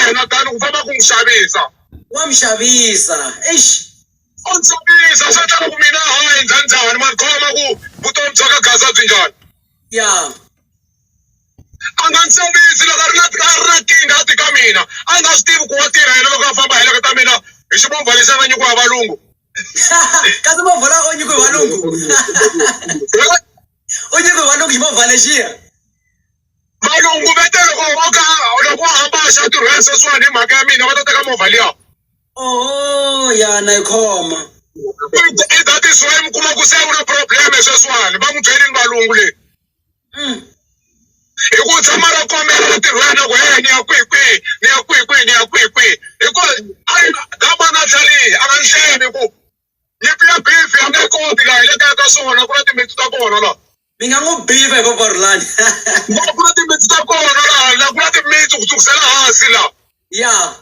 wena tani ku famba ku n'wi wa mxavisa u ntsabisa swi ta ku mina hayi njhani mani khoma ku vutomi bya ka Gaza byi njhani ya a nga ntsabisi loko a ri na kinga a tika mina a nga swi tivi ku wa tirha yena loko a famba hi leka ta mina hi ximovha lexi a nga nyikiwa hi valungu kasi movha la o nyikiwe valungu o nyikiwe valungu ximovha lexiya valungu va te loko a hamba a xa tirhela sweswiwani hi mhaka ya mina va ta teka movha liya ya na yi khoma that is why mi kuma ku se u na problem sweswiwani va n'wi byelini valungu leyi hi ku tshama ra kombela ntirhweni ku ni ya kwikwihi ni ya kwikwihi hi ku damana tlhalihi a nga ni hleni ku nyipi ya beef a nge koti laha hi le kaya ka swona ku na timitsu ta kona laha mi nga n'wi bifa hi paparulani ku na timitsu ta kona laha ku na timitsu ku sukusela hansi laha ya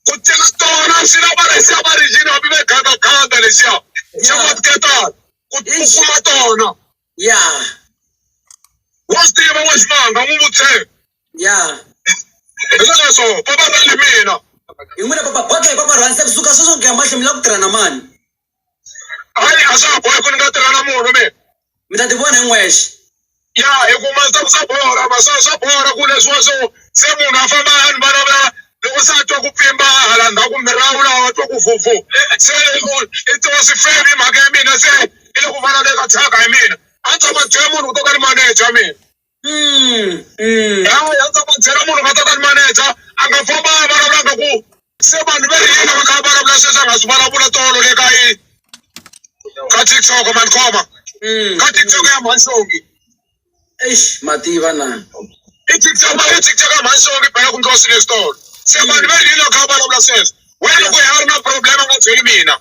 ku tela tona swi lava lesiya va rijini va ve gandaganda lexiya xa matiketana ku kuma tona ya wa swi tiva wa ximanga n'wi vutsheni ya hi sweswo paparani mina hi n'wina okay paparulani se kusuka sweswo ku ya mahlweni mi lava ku tirha na mani hayi a swa ha bohi ku ni nga tirha na munhu mi ta ti vona hi n'wexe ya hi kuma swa bola swa bola ku leswiwa swo se munhu a famba a ni vulavula loko se a twa ku pfimba hala ndzhaku mirawu lawa a twa ku fufu se i twa swi femi hi mhaka ya mina se i le ku vulavuleka thyaka hi mina a ni tshama byela munhu ku to ka ni maneja mina a tshama byela munhu nga to ka ni maneja a nga famba a vulavulaka ku se vanhu va ri yini va kha va vulavula sweswi a nga swi vulavula tolo le ka TikTok mani khoma ka TikTok ya Mansongi mativa na i TikTok ya Mansongi phela ku ndliwa swilo switolo se vanhu va ri yini va kha va vulavula sweswo wena loko hi ri na problem a nga byeli mina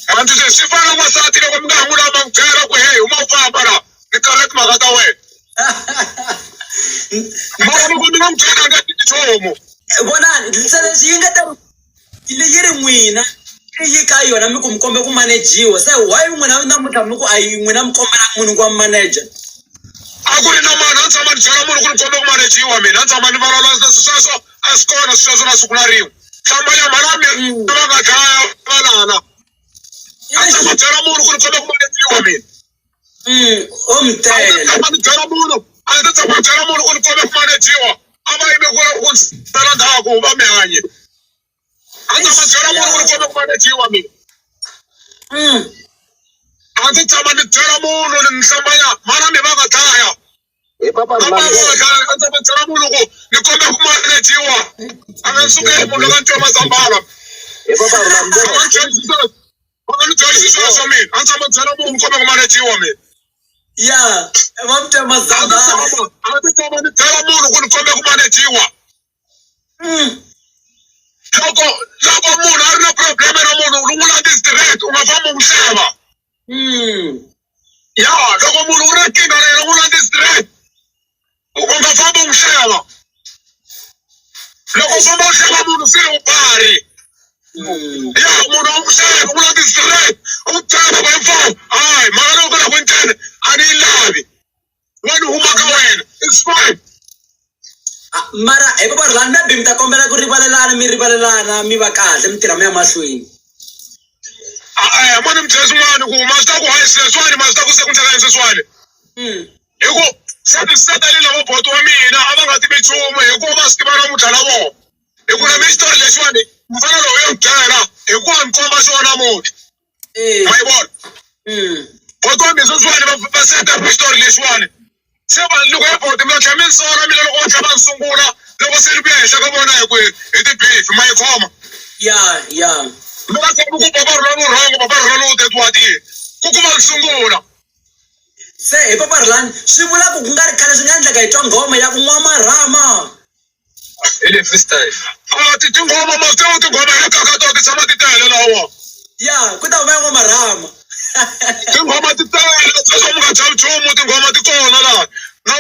antu se swi fana n'wansati loko mi nga n'wi lava n'wi byela ku hey huma u famba laha ni karele timhaka ta wena mara loko mi nga n'wi byela a nga ti nchumu vonani se leswi yi nga ta yi ri n'wina yi ka yona mi ku mi kombe ku manejiwa se why n'wina namuntlha mi ku a yi n'wina mi kombela munhu ku wa manager a ku ri na mani a ni tshama ni byela munhu ku ni kombe ku manejiwa mina a ni tshama ni vulavula sweswo a swi kona sweswo na siku na rin'we hlamba ya mhalami va nga dlaya valana a ni tshama byela munhu ku ni kombe ku manejiwa mina o mi tele a ni byela munhu a ni tshama byela munhu ku ni kombe ku manejiwa a va yime ku ni sala ndhaku va mi hanye a ni tshama byela munhu ku ni kombe ku manejiwa mina a ndzi tshama ni byela munhu ni hlambanya mana mi va nga dlaya a ndzi byela munhu ku ni kombe ku manejiwa a nga sukeli munhu loko a ntwa mazambala va nga ni dyondzisi sweswo mina a ndzi tshama byela munhu ni kombe ku manejiwa mina ya va mi twa mazambala a ndzi tshama ni byela munhu ku ni kombe ku manejiwa loko munhu a ri na probleme na munhu u n'wi landzi straight u nga fambi u n'wi xava ya loko munhu u ri kinga na yena u n'wi landzi straight u nga fambi u n'wi xava loko u famba u xava munhu swi ri u pari ya munhu a n'wi xava u n'wi landzi straight u n'wi byela by phone hayi mara loko la ku ntene a ni yi lavi wa ni huma ka wena it's fine mara hi paparulani maybe mi ta kombela ku rivalelana mi va kahle mi tirha mi ya mahlweni mani mi byela swin'wana ku ma swi ta ku hayi sweswiwani ma swi ta ku se ku ndlekani sweswiwani hi ku se tali lavo boto wa mina a va nga tivi nchumu hikuva va swi tiva namuntlha na vona hi ku na mi xitori lexiwani mfana lowu yo byela hikuva mi komba xona namuntlha ma yi vona boto wa mina sweswiwani va seta xitori lexiwani se vanhu loko ya boto mi tlhela mi ni sora mina loko va tlhela va ni sungula loko se ni ku ya henhla ka vona hi tibeef ma yi khoma ya mi nga tshembi ku paparulani u rhongo paparulani u tetiwatiye ku kuma ku sungula se hi paparulani swi vula ku nga ri khale swi nga endleka hi twa nghoma ya ku nwa marhama hi le freestyle tinghoma masewu tinghoma ya kakato ti tshama ti tele lawa ya ku ta huma ya nwa marhama tinghoma ti tele sweswo mi nga chavi nchumu tinghoma ti kona laha na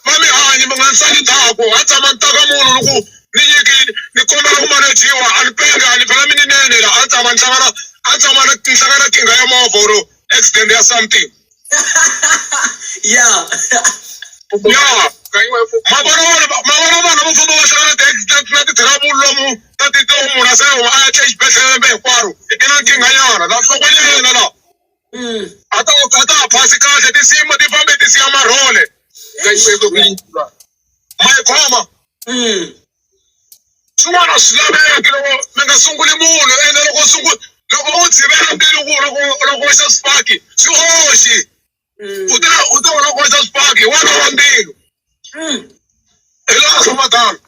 va mihanyi mi nga ni sali ndzhaku a tshama ni taka munhu loko ni nyikini ni kombela ku manejiwa a ni penga a ni phela mi ni nene la a ni tshama ni hlangana kinga ya movha or accident ya something ya ya mavona vo famba va hlangana na ti-trouble lomu ta munhu se a ya tle xibedhlele lembe hinkwaro i na nkinganyana la nhlokweni ya yena la a ta ha phasi kahle tinsimu ti fambe ti siya marhole ma yi khoma swin'wana swi laveki loko mi nga sunguli munhu ende loko u tshivela mbilu ku loko wexa swifaki swi hoxi u ta loko wexa swifaki wana wa mbilu hi laha swa madama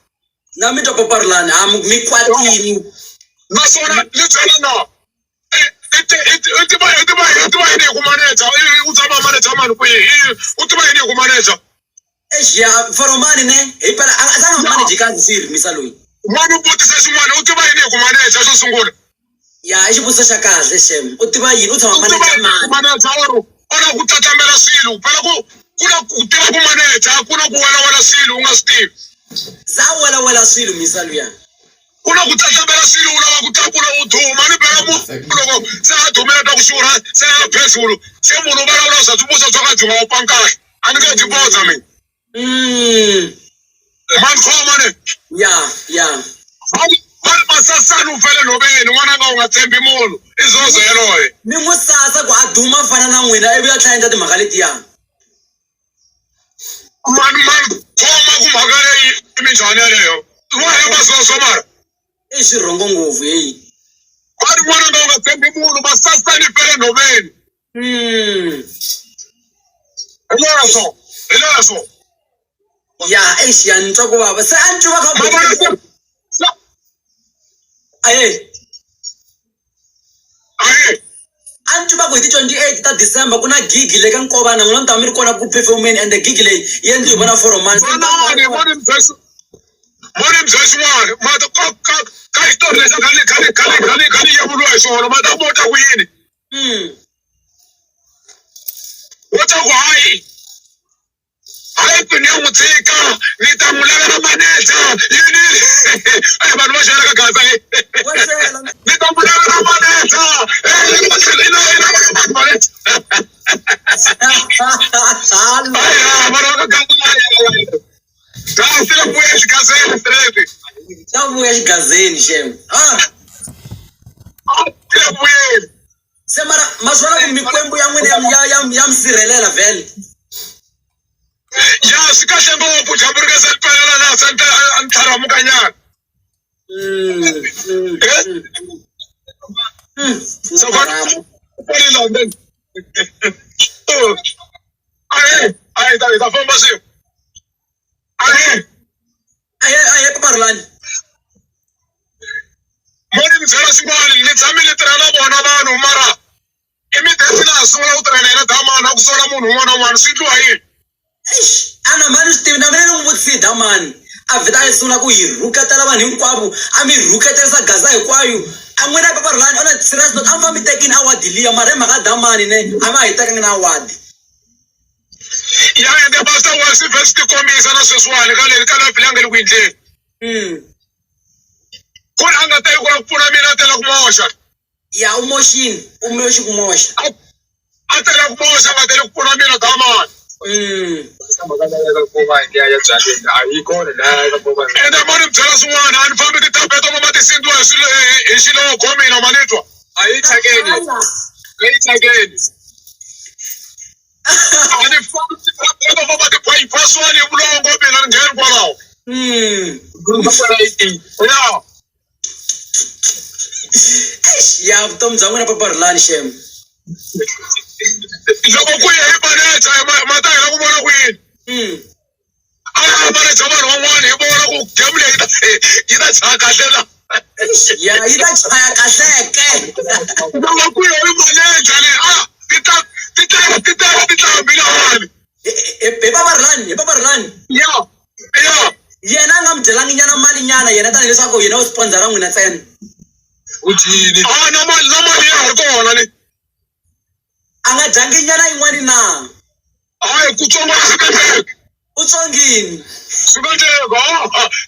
na mi twa paparilani mi kwatini naswona ni byela na i tiva yini hi ku maneja u tshama maneja mani kwihi u tiva yini hi ku maneja ya foromani ne hi pala a nga manage kazi siri misa loyi n'wana u vutisa xin'wana u tiva yini hi ku maneja xo sungula ya i xivutiso xa kahle shem u tiva yini u tshama maneja mani maneja ona ku tlatamela swilo phela ku na ku tiva ku maneja ku na ku welawela swilo u nga swi tivi za welawela swilo misa luya ku na ku tlatamela swilo u lava ku tlakula u dhuma ni bela munhu loko se a dhumela ta ku xurha se a phezulu se munhu u vulavula swa swibusa swo ka byi nga opangi kahle a ni nge byi boza mina mani khoma ne ya masasani u fele nhoveni n'wana nga u nga tshembi munhu i zozo yeloye mi n'wi sasa ku a duma fana na n'wina ivi a tlhela timhaka letiyani mani khoma ku mhaka leyi i minjhani yeleyo wa ya masoswa mara i xirhongo ngopfu heyi mani n'wana nga u nga tshembi munhu masasani i fele nhoveni hi leswo ya ya ni twa ku vava se a ni twa kha aye a ni twa ku hi ti 28 ta December ku na gigi le ka Nkovana n'wina mi ta mi ri kona ku performeni ende gigi leyi yi endliwe hi vona foromani moni byela swin'wana mata ka xitori lexi khale yevuriwa hi swona mata mota ku yini wo ta ku hayi pini ya n'wi tshika ni ta n'wi lavela maneja yini vanhu va xela ka gaza ni ta n'wi lavela maneja vanhu va ka gaza se la vuya xigazeni straight ta vuya xigazeni shem se la vuyeli se mara maswala ku mikwembu ya n'wina ya mi sirhelela vhele ya swi kahle ngopfu dyambu ri nga se pelela na se a ni tlharamukanyana aye ta famba swin'we aye paparilani moni mi byela swin'wana ni tshamile tirha na vona vanhu mara i midesi laha sungula ku tirhela yena damani a ku sola munhu un'wana na un'wana swi endliwa yini ana mani swi tivi na mina ni n'wi vutisida mani a vheta a yi sungula ku hi rhuketela vanhu hinkwavo a mi rhuketelisa gaza hinkwayo a n'wina ya paparilani ona serious note a mi fa mi tekini awadi liya mara hi mhaka damani ne a ma hi tekangi na awadi ya ende pastor wa swi vhe swi tikombisa na sweswiwani ka la bilange le ku endleni ku ri a nga ta yi ku la ku pfuna mina a tela ku moxa ya u moxini u moxi ku moxa a tela ku moxa a nga tele ku pfuna mina damani ende mani byela swin'wana a ni fambi titapeto mama ti sindziwa hi xiloko mina manitwa a yi thyakeni a ni fambi titapeto mama tiphaswani hi vulongo mina ni ngheni kwalaho ya vutomi bya n'wina paparilani shem loko ku ye hi maneja mata hi la ku vona ku yini a maneja vanhu van'wana hi vona ku game leyi yi ta chaya kahle la ya yi ta chaya kahleke loko ku ye hi maneja leyi ti tlambile vanhu hi paparilani ya yena a nga mi byelangi nyana mali nyana yena tanihileswaku yena u sponsora n'wina ntsena na mali ya ha ri kona le a nga dyangi nyana yin'wani na hayi ku tsongwana swi koteki u tsongini swi koteka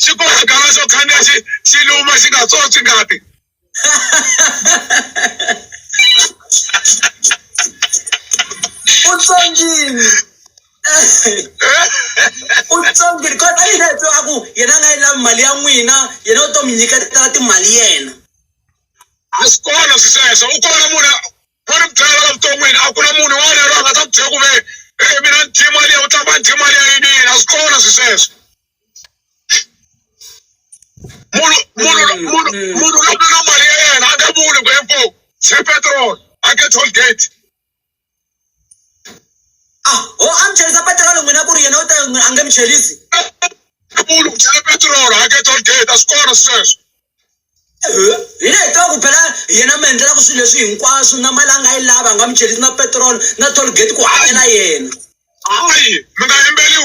xi kotagala xo khandiya xi luma xi nga tsotsi ngati u tsongini utsongile kodwa yinetso aku yena nga ila mali ya n'wina yena u to mi nyiketela timali yena asikona siseswo ukona munhu vona byela ka vuton'wini a ku na munhu wale loyi a nga ta byela ku ve mina ndzi mali ya u tlanga ndzi mali ya yini asikona siseswo munhu loko na mali ya yena a nga vuli ku info se petrol a ke toll gate am chelisa petrol n'wina ku ri yena u ta a nge mi chelisi vuli ku chela petrol a ke toll gate asikona siseswo hina hi twa ku phela yena mi endlelaka swilo leswi hinkwaswo na mali a nga yi lava a nga mi chelisi na petrol na toll gate ku hakela yena hayi mi nga yimbeli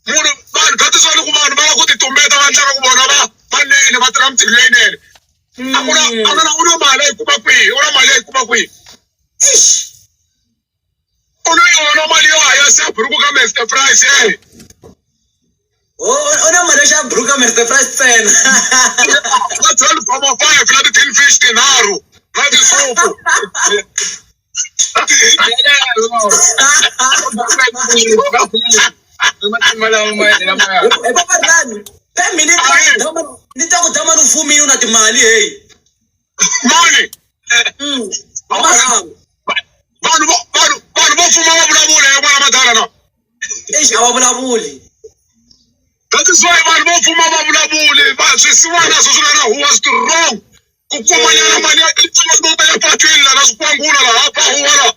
munhu vanhu khatiswani ku vanhu va la ku titumbeta va endlaka ku vona vanene va tirha mitirho leyinene a nga na u na mali a yi kuma kwihi u na mali a yi kuma kwihi u na yona mali yo hayasa buruku ka Mr Price u na mali xa buruka Mr Price ntsena va 12,5 na ti-tin fish tinharhu na tisupu paparilani ni ta ku dama ni mfumi una timali heyi mani masangu vanhu vo fuma va vulavula hi n'wana madala na exi a va vulavuli that is why vanhu vo fuma va vulavuli swisiwana swo swi nga na huwa strong ku kumanyana mali ya titsongo ya patwini lana swikwangula laha hapa huwa la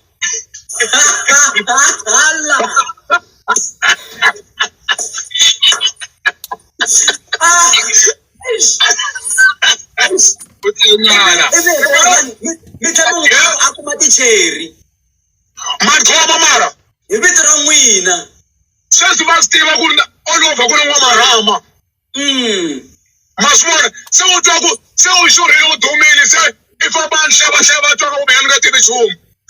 mi tshama a kuma ticheri makhoma mara hi vito ra n'wina sweswi va swi tiva ku ri olova ku ri n'wamarhama ma swi vona se u twa ku se u xurhile u dumile se i famba nxavaxava twa ka ku mina ni nga tivi nchumu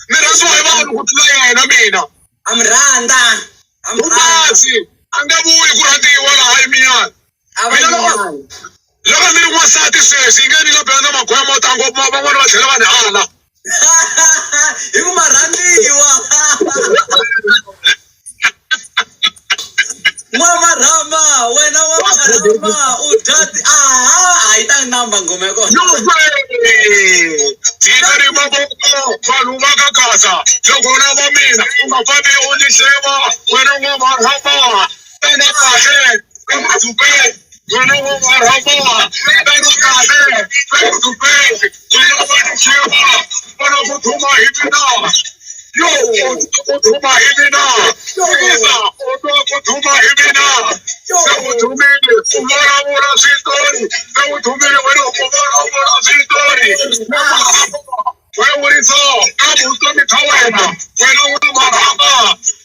ni rhandziwa hi vanhu ku tlula yena mina a mi rhandza umasi a nge vuyi ku rhandziwa laha emiyani loko ni ri n'wansati sweswi yi nge ni nga bela na magoya mo ta ngopfu van'wana va tlhela va ni hala hi ku ma rhandziwa n'wamarhama wena n'wamarhama u dati a yi ta namba ngoma ya kona tiko ri mavoko vanhu va ka kasa loko na va mina u nga fambi u ni xeva wena n'wamarhama tana kahle uzupe wena n'wamarhama tana kahle uzupe wena va ni xeva vana ku thuma hi mina yo u thuma hi mina isa u twa ku thuma hi mina se u thumile u vulavula switori se u thumile wena u vulavula switori wena u ri so ka vutomi bya wena wena u na marhama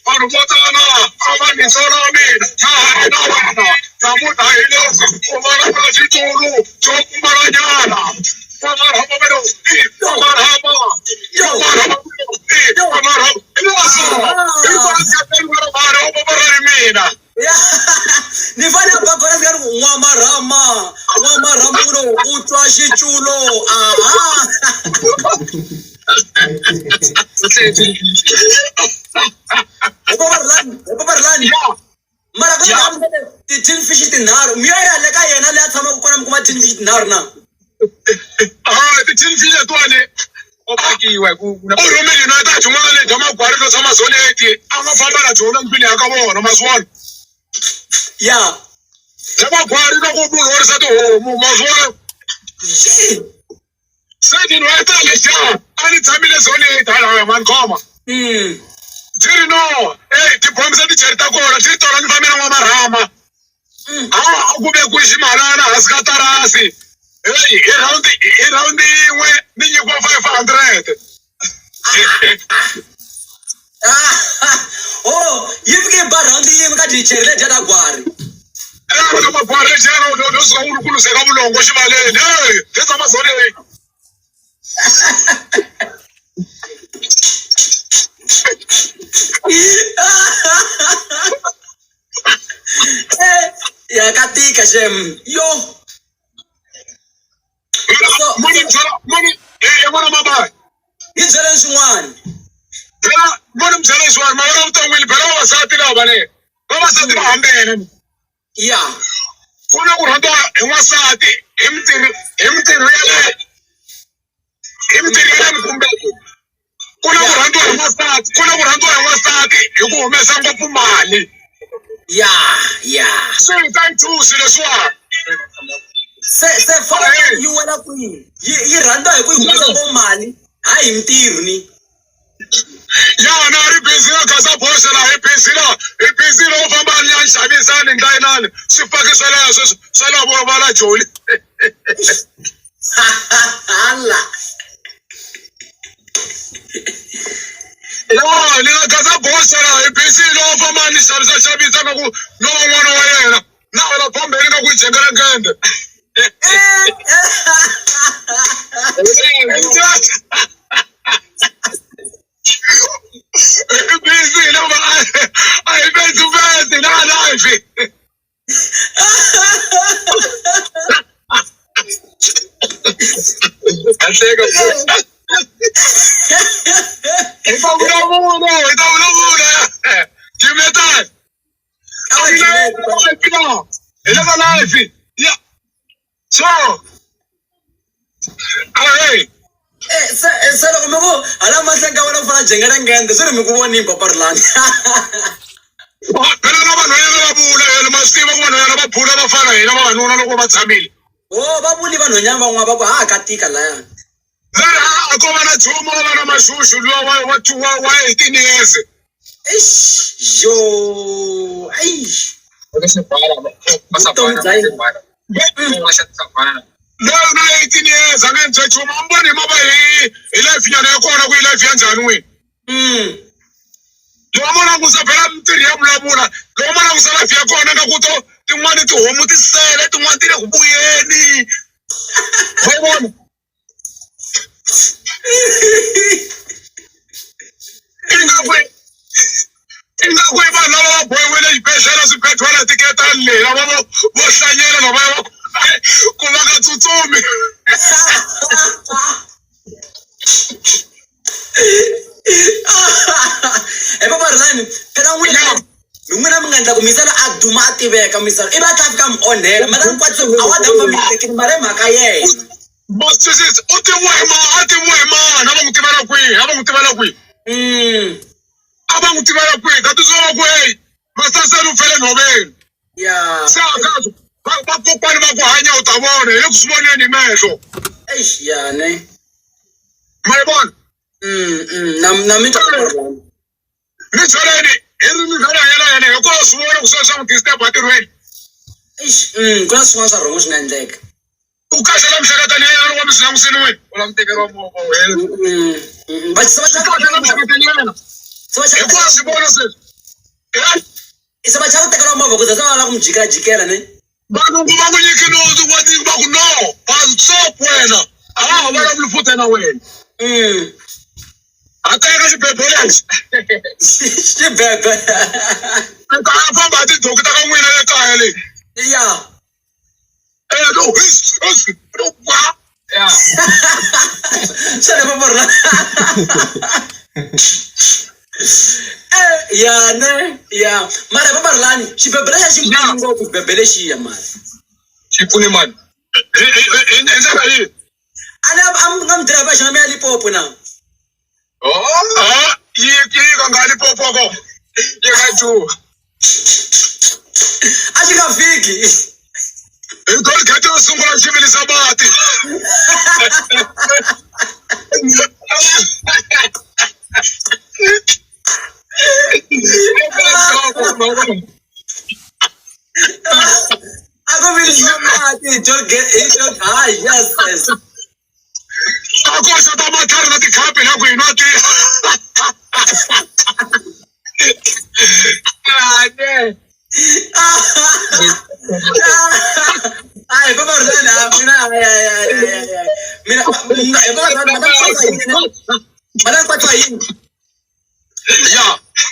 vanhu vo tala a va ni sola mina na hari na wena namuntlha hi leswi u vulavula xitulu xo pfumalanyana n'wamarhama wena n'wamarhama ni fane a bakora ka ri n'wamarhama uno u twa xiculo paparilani mara ka ti-tin fish tinharhu mi yo yale ka yena leyi a tshamaka kona mi kuma tin fish tinharhu na ti-tin fish letiwani u rhumile na ta jun'wana le bya magwari lo tshama zone 8 a nga famba na byona ndlwini ya ka vona maswona ya bya magwari loko munhu horisa tihomu maswona se dini wa ta lexa a ni tshamile zone 8 hala mani khoma dziri no tibomu se ticheri ta kona ti tola ni fambela n'wamarhama a ku ve ku ximalana hansi ka tarasi hi rhawundi yin'we ni nyikiwa 500 yi fike ba rhawundi yin'we ka ticheri le dya gwari loko magwari lexiyana u suka u ri kuluseka vulongo xivaleni hi tshama zone 8 ya ya katika shem yo Mwana mabaya. Ngizele swin'wana. Phela bona mzala swin'wana mara utangwini phela vavasati lava ne. Vavasati va hambene. Ya. Kuna ku rhandziwa hi n'wansati hi mintirho ya le mikumbeni. Kuna ku rhandziwa hi n'wansati hi ku humesa ngopfu mali. Ya. Se hi ta nthusi leswiwani. Se fona yi wela kwihi? Yi rhandwa hi ku yi humesa ngopfu mali, hayi hi mintirho ni. Yana ri busy na gaza boss la hi busy lo famba ni ya xavisani ndlayinani swifaki swa leswo swa lavo va la Joli. Hala. Yo ni na gaza boss la hi busy lo famba ni xavisa na ku no n'wana wa yena na wala phambeni na ku jengela ngende. Busy no I bet you best in our life. I take a if I would give me time. Another life. Yeah. So, alright. Se loko mi ku hala mahlanga wena ku fana jengela ngende swi ri mi ku vonini paparilani. Phela na vanhu va vula yena masiva ku vanhu yena va phula va fana hina vavanuna loko va tshamile. Va vuli vanhwanyana van'wana va ku ha katika layani. Lera ko va na nchumu va va na maxuxu luwa wa 18 years. Yo. No, 18 years angenze nchumu amboni maba hi life nyana ya kona ku life ya njhani wena. Lo mona ku sa phela mintirho ya vulavula lo mona ku sa life ya kona nga ku to tin'wani tihomu ti sele tin'wani ti le ku vuyeni. Wa vona. Inga ku va lava boyiwile xibedhlele swibedhlele tiketa lela va vo hlanyela na va ku va nga tsutsumi. Paparilani phela n'wina mi nga endla ku misala a duma a tiveka misala i va ta fika mi onhela mara ni kwatisa a wa damba mi tekini mara hi mhaka yena. Boss Jesus u tiviwe mani a va n'wi tivela kwihi a va n'wi tivela kwihi. A va n'wi tivela kwihi ka tizola ku hey masaseni u fele nhoveni. Ya. Se akazo vakokwani va ku hanya u ta vona hi le ku swi voneni hi mehlo. Ya ne. Ma yi vona. Na mi twa paparilani. Ni byeleni hi ri ni phela yena hi ku swi vona ku sweswi swa n'wi disturb entirhweni. Ku na swin'wana swa rhongo swi nga endleka. Ku kahlula miehleketo leyi ya wa mi swi langutisini wena u la mi tekeriwa movha wena. Hikuva swi vona sweswi. Se va chava ku tekeriwa movha ku za va lava ku mi jikajikela ne. Vanhu va ku nyiki noti va ku no va stop wena a va ha vulavuli futhi na wena. A teka xibebe lexi. Xibebe. A famba a tidhoki ta ka n'wina le kaya leyi. Ya. Yeah. Xana paparilani. Ya ne. Ya. Mara paparilani xibebe lexa xi pfuna ngopfu xibebe lexiya mara. Xi pfune mani. Hi ndlela yihi? A nga mi tirha va xona mi ya Limpopo na. Yi ka nga Limpopo ko. Yi ka Joni. A xi nga fiki. Hi tollgate yo sungula ku xivilisa mati. A ku vilisa mati hi tollgate hayi yes. A ko xota matlhari na tikhapi la ku hi nwa ti. Ay, paparilani mina paparilani madam kwatwa yini. ya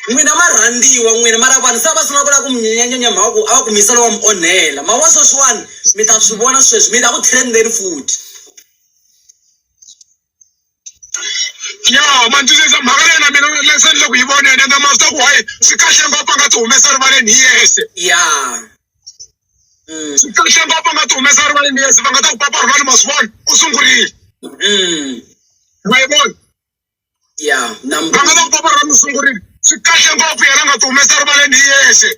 n'wina ma rhandziwa n'wina mara vanhu se va sungula ku munyenyanya mhaka ku a va ku misala wa mi onhela ma wa sweswiwani mi ta swi vona sweswi mi ta ku trendeni futhi ya mandzisisa mhaka leyi na mina leswi endle ku yi voneni ende ma swi ta ku hayi swi kahle ngopfu a nga ti humesa rivaleni hi yese ya swi kahle ngopfu a nga ti humesa rivaleni hi yese va nga ta ku papa rivali ma swi vona u sungurile ma yi vona ya va nga ta ku papa rivali u sungurile swi kahle ngopfu yena a nga ti humesa rivaleni hi yese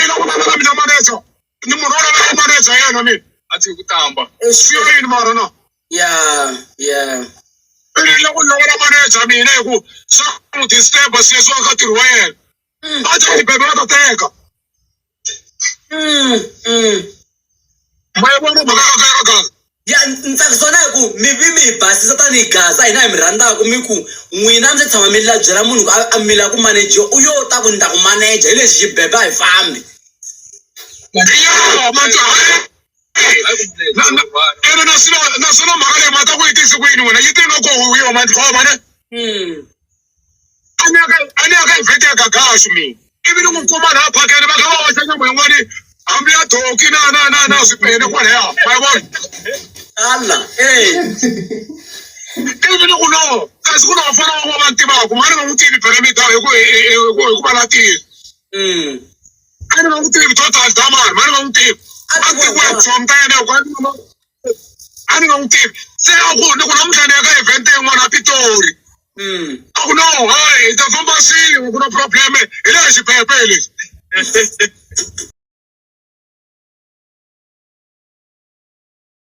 i loko va lava mina manager ni munhu wo laveka manager yena mina a ti ku tamba swi yo yini mara na ya loko lovela manager mina hi ku swa n'wi disturb-a sweswi wa ka ntirho wa yena a ta tibebe va ta teka ma yi vona mhaka ya gaza ya ntsakisona hi ku mi vi mi hi basisa tanihi gaza hina hi mi rhandzaka mi ku n'wina mi se tshama mi la byela munhu ku a mila ku manager u yo ta ku ni ta ku manager hi lexi xibebe a hi fambi ya mantu ene naswona mhaka leyi ma ta ku yi tisi kwini wena yi tinga ku yo mantlhova ne a ni ya ka evhete ya gagashu mina ivi ni n'wi kuma laha phakeni va kha va hoxa nyama yin'wani hambi ya doki na swipene kwalaya ma yi vona ala ivi ni ku no kasi ku na vafana van'wana va ni tivaka mani nga n'wi tivi pyramid hi ku va na tivi a ni nga n'wi tivi total damani mani nga n'wi tivi a tiku ya chomi ta yena hiku a ni nga n'wi tivi se a ku ni ku namuntlha ni ya ka evhente yin'wana a pitori a ku no hayi hi ta famba swin'we ku na probleme hi le xipepe lexi